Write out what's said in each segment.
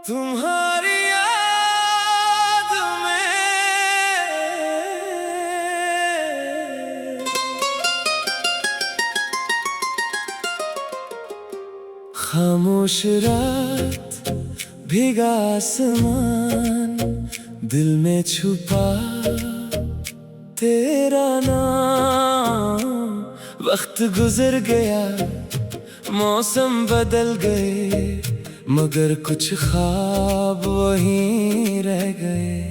तुम्हारी याद में खामोश रात भीगा आसमान, दिल में छुपा तेरा नाम। वक्त गुजर गया, मौसम बदल गए, मगर कुछ ख्वाब वहीं रह गए।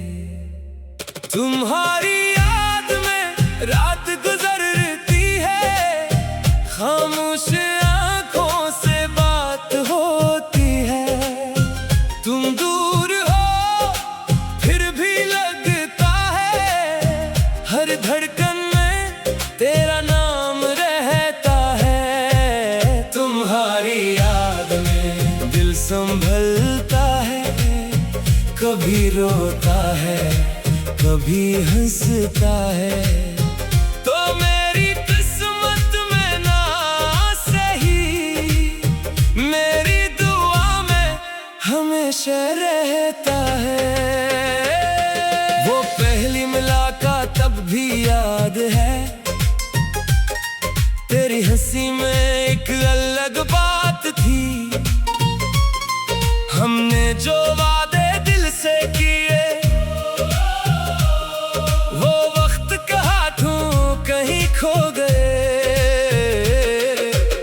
तुम्हारी याद में रात गुजरती है, खामोश आंखों से बात होती है। तुम दूर हो फिर भी लगता है, हर धड़कन में तेरा नाम रहता है। तुम्हारी याद में दिल संभलता है, कभी रोता है कभी हंसता है। तो मेरी किस्मत में ना सही, मेरी दुआ में हमेशा रहता है। वो पहली मुलाकात तब भी याद है, तेरी हंसी में एक अलग बात थी। हमने जो वादे दिल से किए, वो वक्त के हाथों कहीं खो गए।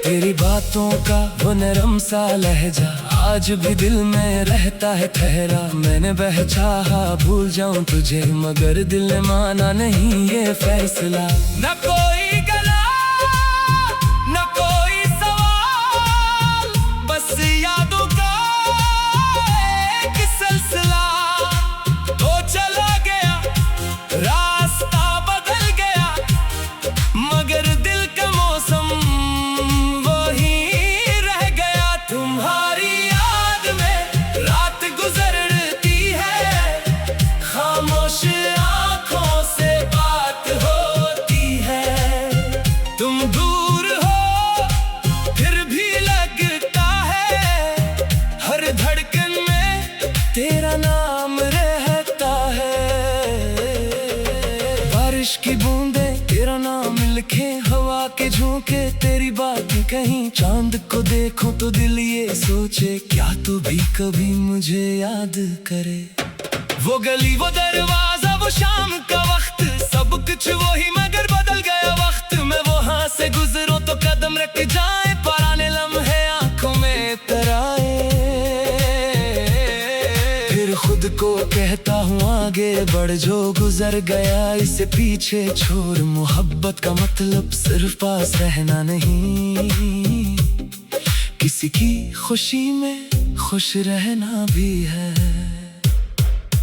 तेरी बातों का वो नरम सा लहजा आज भी दिल में रहता है ठहरा। मैंने बहचाहा भूल जाऊं तुझे, मगर दिल ने माना नहीं ये फैसला। न कोई गला न कोई सवाल, बस यादों का एक सिलसिला। तो चला गया रास्ता बदल गया, मगर दिल का मौसम वही रह गया। तुम्हारी याद में रात गुजरती है, खामोश आंखों से बात होती है। तुम दूर हो फिर भी लगता है, हर धड़कन में तेरा नाम रहता है। बारिश की बूंदें तेरा नाम लिखे, हवा के झोंके तेरी बातें कहीं। चांद को देखो तो दिल ये सोचे, क्या तू भी कभी मुझे याद करे। वो गली वो दरवाजा वो शाम का वक्त, सब कुछ वही मगर बदल गया वक्त। मैं वहां से गुजरूं तो कदम रख जाए, पुराने लम्हे आंखों में तराए। फिर खुद को कहता हूँ आगे बढ़, जो गुजर गया इसे पीछे छोड़। मोहब्बत का मतलब सिर्फ पास रहना नहीं, किसी की खुशी में खुश रहना भी है।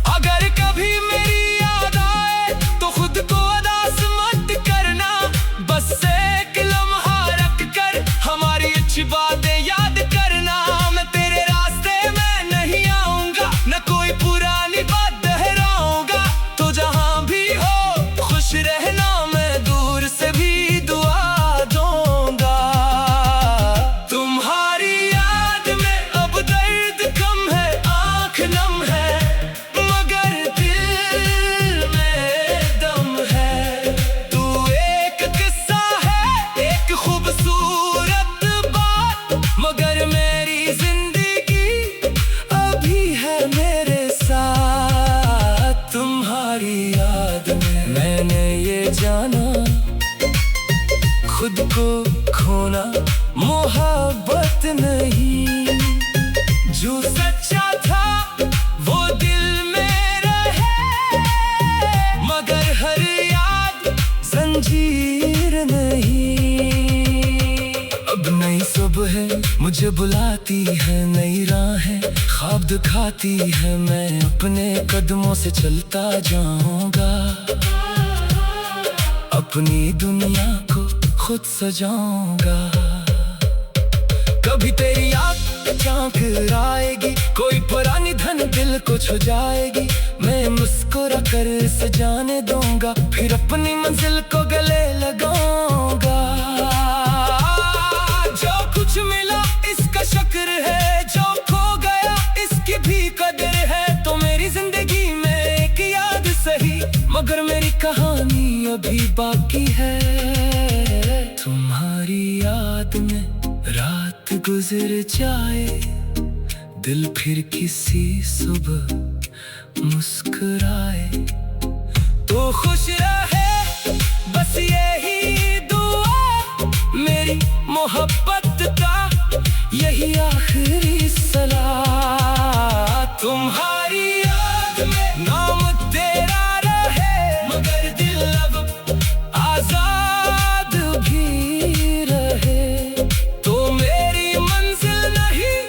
अगर कभी मेरी याद आए तो खुद को उदास मत करना, बस एक लम्हा रख कर हमारी अच्छी बातें याद करना। मैं तेरे रास्ते में नहीं आऊंगा, न कोई पुरानी बात दोहराऊंगा। तो जहां भी हो खुश रहना, मैं दूर से भी दुआ दूंगा। तुम्हारी याद में अब दर्द कम है, आंख नम है, मगर मेरी जिंदगी अभी है मेरे साथ। तुम्हारी याद में मैंने ये जाना, खुद को खोना मोहब्बत नहीं। जो सच्चा था वो दिल में रहे, मगर हर याद जंजीर नहीं। अब नई सुबह मुझे बुलाती है, नई राहें ख्वाब दिखाती है। मैं अपने कदमों से चलता जाऊंगा, अपनी दुनिया को खुद सजाऊंगा। कभी तेरी याद झांक आएगी, कोई पुरानी धन दिल को छू जाएगी। मैं मुस्कुरा कर इसे जाने दूंगा, फिर अपनी मंजिल को गले लगाऊंगा। जो कुछ मिला इसका शुक्र है, जो खो गया इसकी भी अभी बाकी है। तुम्हारी याद में रात गुजर जाए, दिल फिर किसी सुबह मुस्कुराए तो खुश रहे, बस यही दुआ मेरी मोहब्बत का, यही आखिरी सलाह। तुम्हारी याद में नाम तेरा रहे, मगर दिल अब आजाद भी रहे। तो मेरी मंजिल नहीं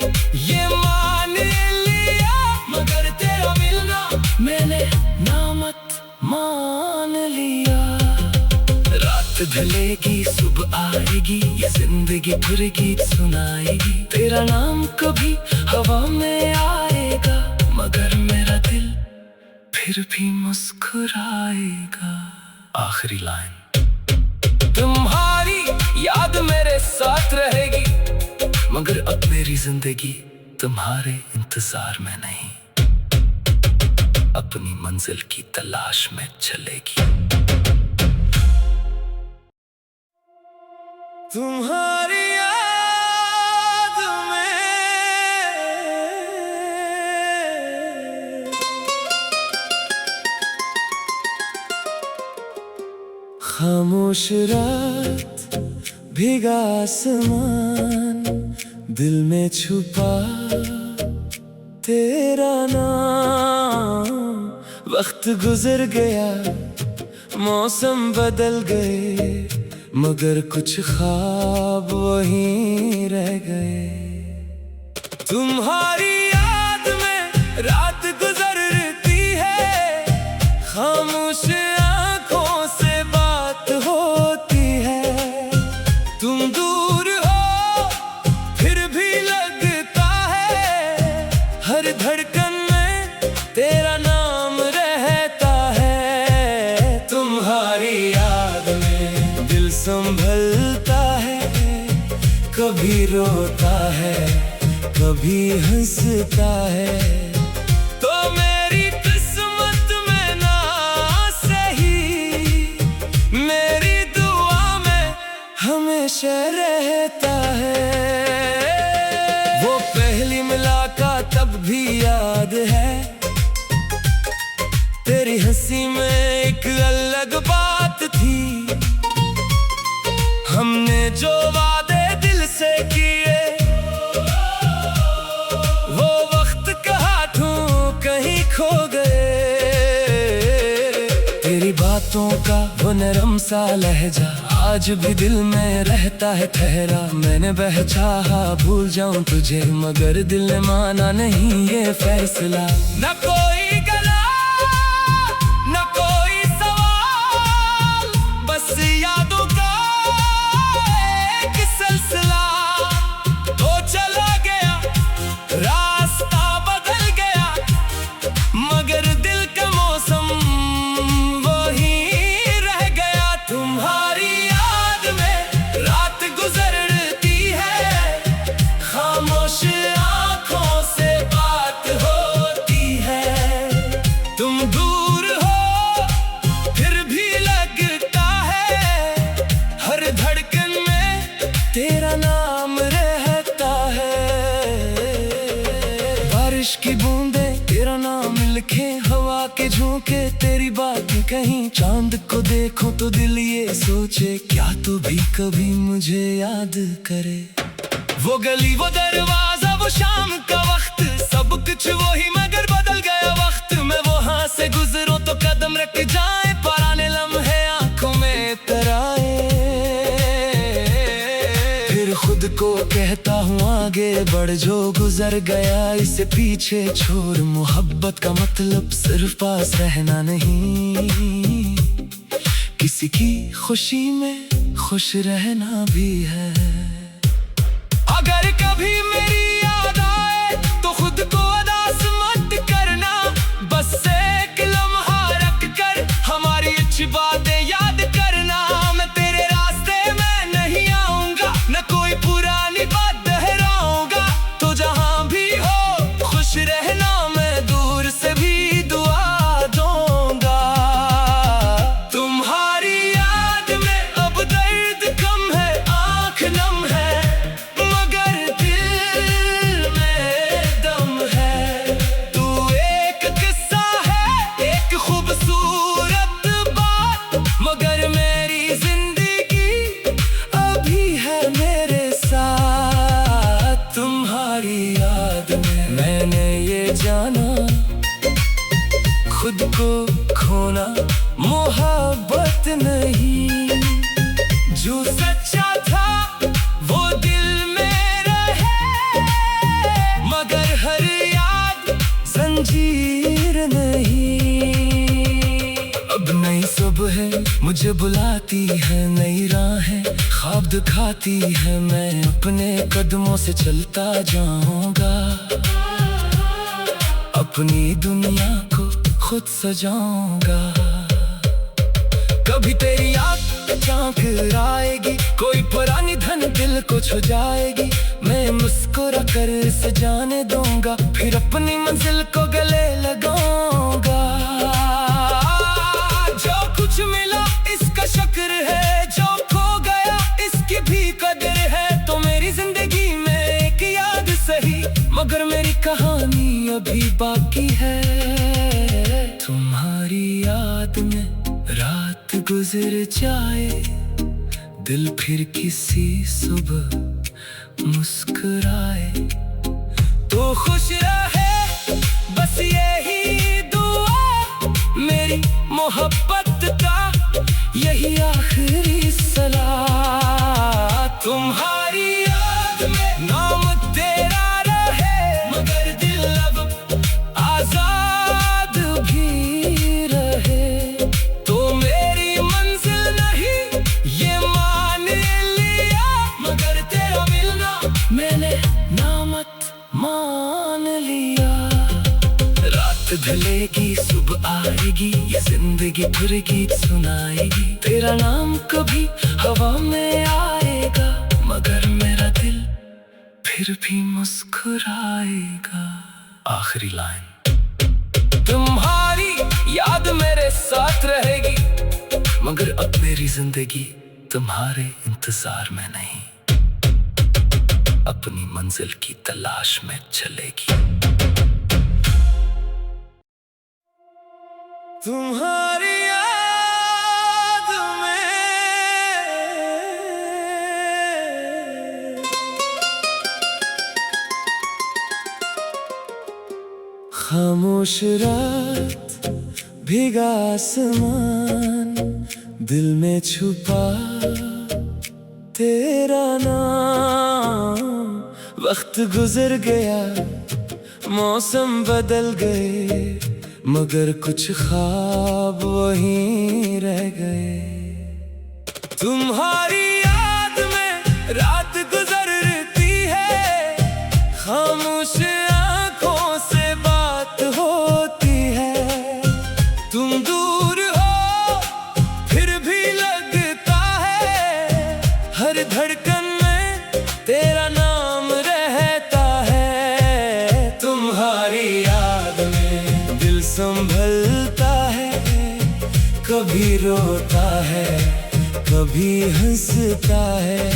ये मान लिया, मगर तेरा मिलना मैंने नामत मान लिया। रात ढलेगी सुबह आएगी, ये जिंदगी फिर गीत सुनाएगी। तेरा नाम कभी हवा में आएगा, मगर मेरा दिल फिर भी मुस्कुराएगा। आखिरी लाइन। तुम्हारी याद मेरे साथ रहेगी, मगर अब मेरी जिंदगी तुम्हारे इंतजार में नहीं, अपनी मंजिल की तलाश में चलेगी। तुम्हारी याद में खामोश रात, भीगा आसमान, दिल में छुपा तेरा नाम। वक्त गुजर गया, मौसम बदल गए, मगर कुछ ख्वाब वहीं रह गए। तुम्हारी याद में रात गुजरती है, खामोश आंखों से बात होती है। तुम दूर हो फिर भी लगता है, हर धड़कन में तेरा नाम रहता है। तुम्हारी याद में दिल संभलता है, कभी रोता है, कभी हंसता है। तो मेरी किस्मत में ना सही, मेरी दुआ में हमेशा रहता है। वो पहली मुलाकात तब भी याद है, तेरी हंसी में एक अलग बात थी। हमने जो वादे दिल से किए, वो वक्त कहाँ ढूंढ कहीं खो गए। तेरी बातों का वो नरम सा लहजा आज भी दिल में रहता है ठहरा। मैंने बहचाहा भूल जाऊं तुझे, मगर दिल ने माना नहीं ये फैसला। न कोई गला न कोई सवाल, बस यादों का सिलसिला। तो चला गया, रास्ता बदल गया, मगर दिल का मौसम वही रह गया। तुम्हारी याद में रात गुजरती है, खामोश आंखों से बात होती है। तुम दूर हो फिर भी लगता है, हर धड़कन तेरा नाम रहता है। बारिश की बूंदे तेरा नाम लिखे, हवा के झोंके तेरी बात कहीं। चांद को देखो तो दिल ये सोचे, क्या तू भी कभी मुझे याद करे। वो गली वो दरवाजा वो शाम का वक्त, सब कुछ वही मगर बदल गया वक्त। मैं वहां से गुजरूं तो कदम रख जाए, पुराने लम्हे आंखों में तराए। खुद को कहता हूँ आगे बढ़, जो गुजर गया इसे पीछे छोड़। मोहब्बत का मतलब सिर्फ पास रहना नहीं, किसी की खुशी में खुश रहना भी है। अगर कभी मेरी याद आए तो खुद को उदास मत करना, बस एक लम्हा रख कर हमारी अच्छी बातें याद करना। मैं तेरे रास्ते में नहीं आऊंगा, न कोई पुरानी बात दोहराऊंगा। तो जहां भी हो खुश रहना, मैं दूर से भी दुआ दूंगा। तुम्हारी याद में मैंने ये जाना, खुद को खोना मोहब्बत नहीं। जो सच्चा था वो दिल में रहे, मगर हर याद जंजीर नहीं। अब नई सुबह मुझे बुलाती है, नई राहें ख्वाब दिखाती है, मैं अपने कदमों से चलता जाऊंगा, अपनी दुनिया को खुद सजाऊंगा। कभी तेरी याद झांक आएगी, कोई पुरानी धन दिल को छू जाएगी, मैं मुस्कुरा कर इसे जाने दूंगा, फिर अपनी मंजिल को गले लगाऊंगा। जो कुछ मिला इसका शुक्र है, जो खो गया इसकी भी कदर है। तो मेरी जिंदगी में एक याद सही, मगर मेरी कहानी अभी बाकी है। तुम्हारी याद में रात गुजर जाए, दिल फिर किसी सुबह मुस्कुराए, तो खुश रहे बस यही दुआ, मेरी मोहब्बत का यही आखिरी सलाह। तुम्हारी याद में नाम तेरा रहे, मगर दिल अब आजाद भी रहे। तो मेरी मंजिल नहीं ये मान लिया, मगर तेरा मिलना मैंने नामत मान लिया। रात ढलेगी सुबह आएगी, ये जिंदगी फिर गीत सुनाएगी, तेरा नाम कभी हवा में आएगा, मगर मेरा दिल फिर भी मुस्कुराएगा। आखिरी लाइन। तुम्हारी याद मेरे साथ रहेगी, मगर अब मेरी जिंदगी तुम्हारे इंतजार में नहीं, अपनी मंजिल की तलाश में चलेगी। तुम्हारी याद में खामोश रात भीगा आसमान, दिल में छुपा तेरा नाम। वक्त गुजर गया मौसम बदल गए, मगर कुछ ख्वाब वहीं रह गए। तुम्हारी याद में रात गुजरती है, खामोश आंखों से बात होती है। तुम दूर हो फिर भी लगता है, हर धड़कन में तेरा नाम रहता है। तुम्हारी याद में दिल संभलता है, कभी रोता है कभी हंसता है।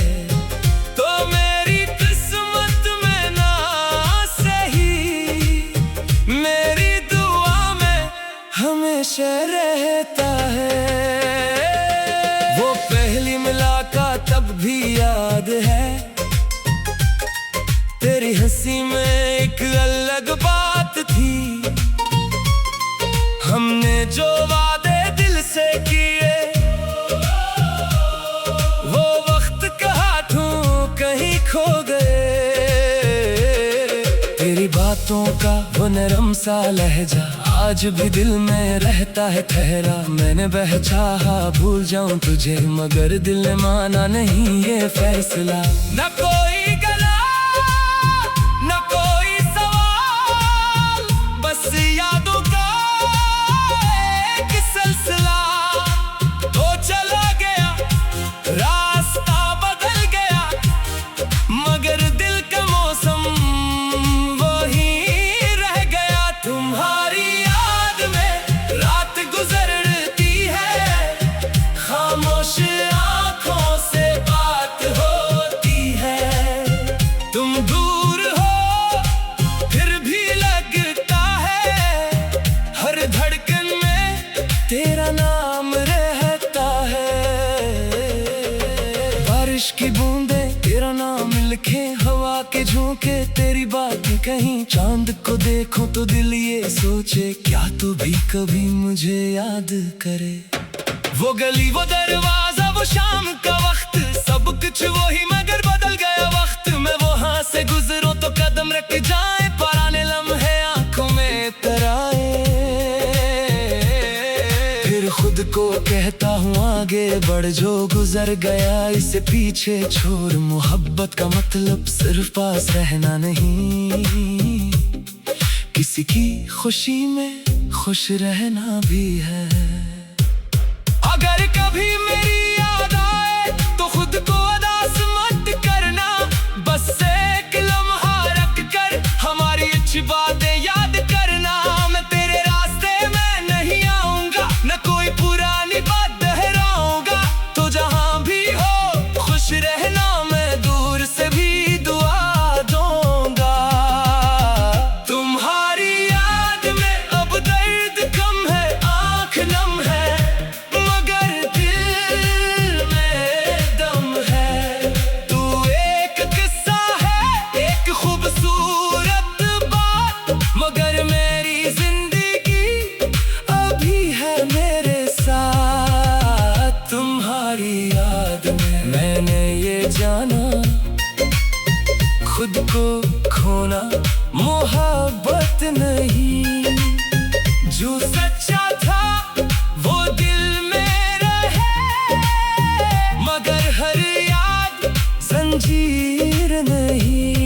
तो मेरी किस्मत में ना सही, मेरी दुआ में हमेशा रहता है। वो पहली मुलाकात तब भी याद है, तेरी हंसी में एक अलग बात थी। हमने जो वादे दिल से किए, वो वक्त के हाथों कहीं खो गए। तेरी बातों का वो नरम सा लहजा आज भी दिल में रहता है ठहरा। मैंने बहचाहा भूल जाऊं तुझे, मगर दिल ने माना नहीं ये फैसला। न कोई गला न कोई सवाल, बस यादों का एक सिलसिला। तो चला गया रास्ता बदल गया, मगर दिल का मौसम वही रह गया। तुम्हारी याद में रात गुजरती है, खामोश आंखों से बात होती है। तेरी बातें कहीं चांद को देखूं तो दिल ये सोचे क्या तू भी कभी मुझे याद करे। वो गली वो दरवाजा वो शाम का वक्त सब कुछ वही मगर बदल गया वक्त। मैं वहां से गुजरूं तो कदम रख जाए पुराने लम्हे आंखों में तराए। फिर खुद को कहता हूँ आगे बढ़ जो गुजर गया इसे पीछे छोड़। मोहब्बत का मतलब सिर्फ पास रहना नहीं, किसी की खुशी में खुश रहना भी है। अगर कभी मेरी याद आए तो खुद को उदास मत करना, बस एक लम्हा रख कर हमारी अच्छी बातें याद करना। मैं तेरे रास्ते में नहीं आऊंगा न कोई पुरानी बात दोहराऊंगा, तो जहां भी हो खुश रहना मैं दूर से भी दुआ दूंगा। तुम्हारी याद में अब दर्द कम है आंख नम है खुद को खोना मोहब्बत नहीं। जो सच्चा था वो दिल में रहे मगर हर याद जंजीर नहीं।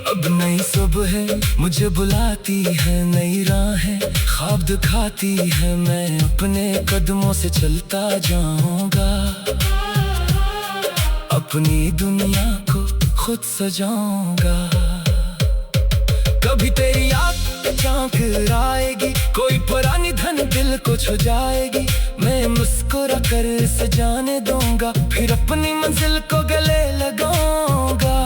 अब नई सुबह मुझे बुलाती है, नई राहें ख्वाब दिखाती है। मैं अपने कदमों से चलता जाऊंगा, अपनी दुनिया को खुद सजाऊंगा। कभी तेरी याद झांक आएगी, कोई पुरानी धन दिल को छू जाएगी। मैं मुस्कुरा कर इसे जाने दूंगा, फिर अपनी मंजिल को गले लगाऊंगा।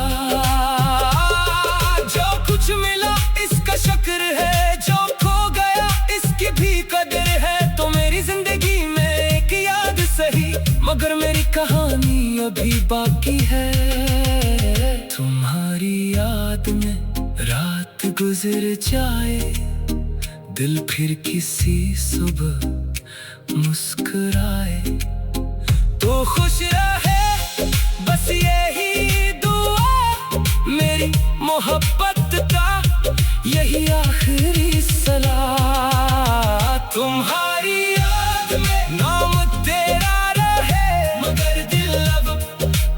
जो कुछ मिला इसका शुक्र है, जो खो गया इसकी भी कदर है। तो मेरी जिंदगी में एक याद सही मगर मेरी कहानी अभी बाकी है। तुम्हारी याद में रात गुजर जाए, दिल फिर किसी सुबह मुस्कुराए। तो खुश रहे बस यही दुआ, मेरी मोहब्बत का यही आखिरी सलाह। तुम्हारी याद में नाम तेरा रहे मगर दिल अब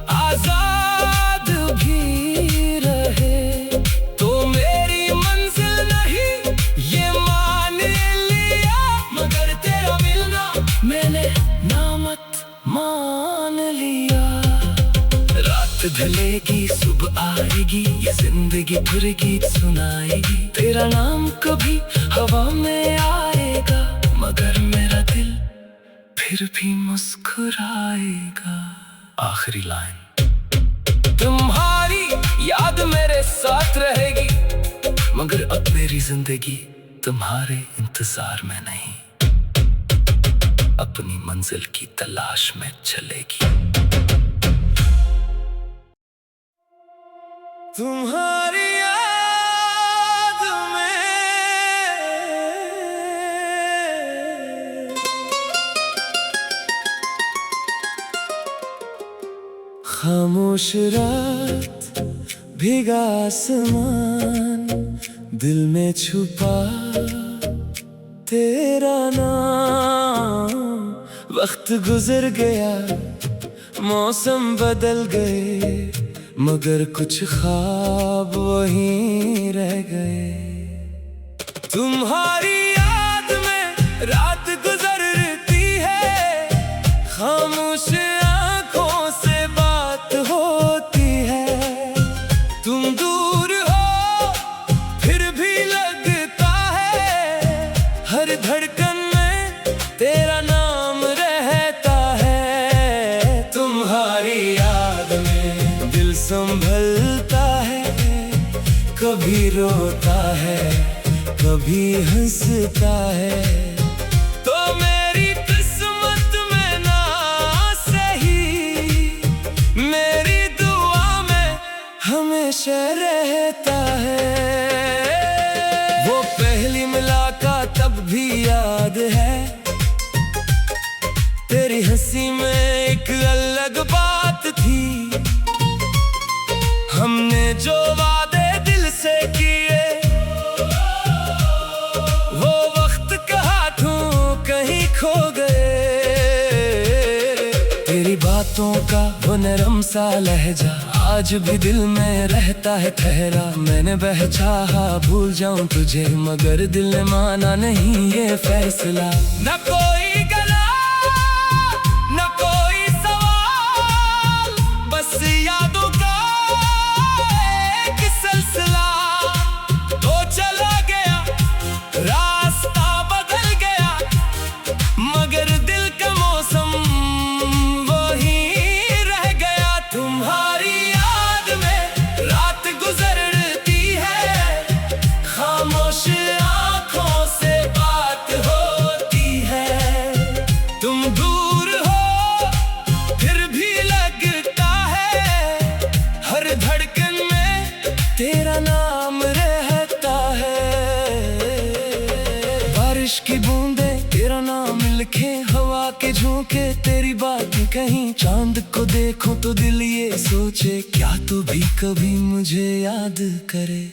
आजाद भी रहे। तो मेरी मंजिल नहीं ये मान लिया मगर तेरा मिलना मैंने नामत मान लिया। रात ढलेगी सुबह आएगी, ये जिंदगी फिर गीत सुनाएगी। तेरा नाम कभी हवा में आएगा मगर मेरा दिल फिर भी मुस्कुराएगा। आखिरी लाइन। तुम्हारी याद मेरे साथ रहेगी मगर अब मेरी जिंदगी तुम्हारे इंतजार में नहीं, अपनी मंजिल की तलाश में चलेगी। तुम्हारी याद में खामोश रात भीगा आसमान, दिल में छुपा तेरा नाम। वक्त गुजर गया मौसम बदल गए मगर कुछ ख्वाब वहीं रह गए। तुम्हारी याद में रात गुजरती है, खामोश आंखों से बात होती है। तुम दूर हो फिर भी लगता है, हर धड़कन में तेरा नाम रहता है। तुम्हारी याद में दिल संभलता है, कभी रोता है कभी हंसता है। तो मेरी किस्मत में ना सही, मेरी दुआ में हमेशा हमेशा रहता है। वो पहली मुलाकात तब भी याद है, तेरी हंसी में एक अलग बात थी। हमने जो वादे दिल से किए, वो वक्त का हाथों कहीं खो गए। तेरी बातों का वो नरम सा लहजा आज भी दिल में रहता है ठहरा। मैंने चाहा भूल जाऊं तुझे, मगर दिल ने माना नहीं ये फैसला। न कोई गला न कोई सवाल, बस यादों का एक सिलसिला। तो चला गया रास्ता बदल गया, मगर दिल का मौसम वही रह गया। तुम्हारी याद में रात गुजरती है, खामोश आंखों से बात होती है। तुम दूर हो फिर भी लगता है, हर धड़कन में तेरा नाम रहता है। बारिश की बूंदें तेरा नाम लिखे, हवा के झोंके तेरी बातें कहीं। चांद को देखूं तो दिल ये सोचे, क्या तू भी कभी मुझे याद करे।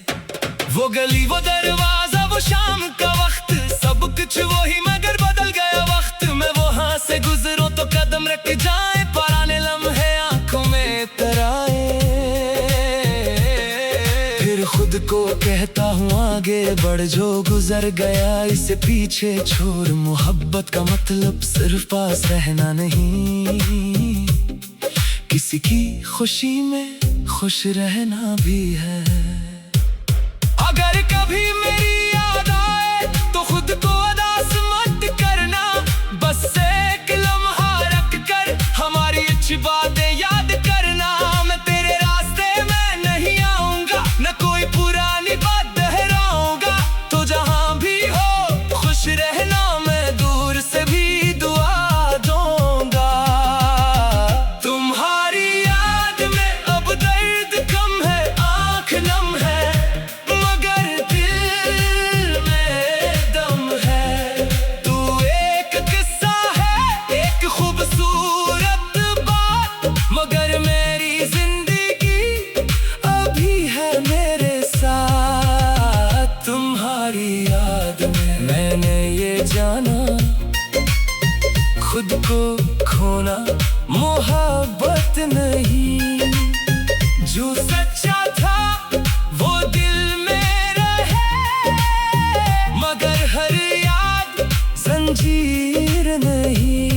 वो गली वो दरवाजा वो शाम का वक्त, सब कुछ वही मगर बदल गया वक्त। मैं वहां से गुजरूं तो कदम रख जाए, पुराने लम्हे आंखों में तराए। फिर खुद को कहता हूँ आगे बढ़, जो गुजर गया इसे पीछे छोड़। मोहब्बत का मतलब सिर्फ पास रहना नहीं, किसी की खुशी में खुश रहना भी है। अगर कभी मेरी याद आए तो खुद को उदास मत करना, बस एक लम्हा रख कर हमारी अच्छी बातें याद करना। मैं तेरे रास्ते में नहीं आऊंगा, न कोई पुरानी बात दोहराऊंगा। तो जहां भी हो खुश रहना, मैं दूर से भी दुआ दूंगा। तुम्हारी याद में अब दर्द कम है, आंख नम है, मगर दिल में दम है। तू एक किस्सा है, एक खूबसूरत बात, मगर मेरी जिंदगी अभी है मेरे साथ। तुम्हारी याद में मैंने ये जाना, खुद को खोना मोहब्बत नहीं। जो सच्चा था वो दिल में रहे, मगर हर याद जंजीर नहीं।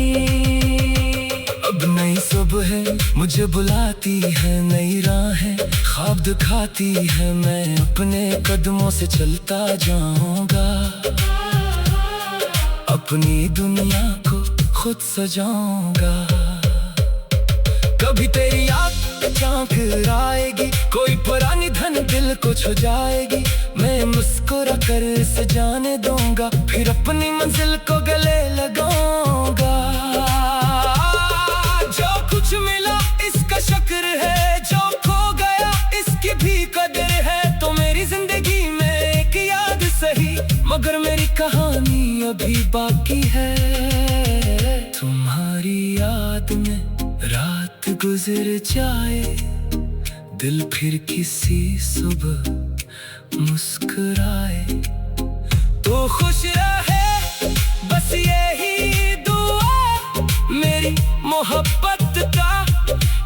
अब नई सुबह मुझे बुलाती है, नई राहें ख्वाब दिखाती है। मैं अपने कदमों से चलता जाऊंगा, अपनी दुनिया को खुद सजाऊंगा। कभी तेरी याद झांक आएगी, कोई पुरानी धन दिल को छू जाएगी। मैं मुस्कुरा कर इसे जाने दूंगा, फिर अपनी मंजिल को गले लगाऊंगा। जो कुछ मिला इसका शुक्र है, जो खो गया इसकी भी कदर है। तो मेरी जिंदगी में एक याद सही, मगर मेरी कहानी अभी बाकी है। तुम्हारी याद में रात गुजर जाए, दिल फिर किसी सुबह मुस्कुराए। तो खुश रहे बस यही दुआ, मेरी मोहब्बत का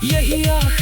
यही आखिरी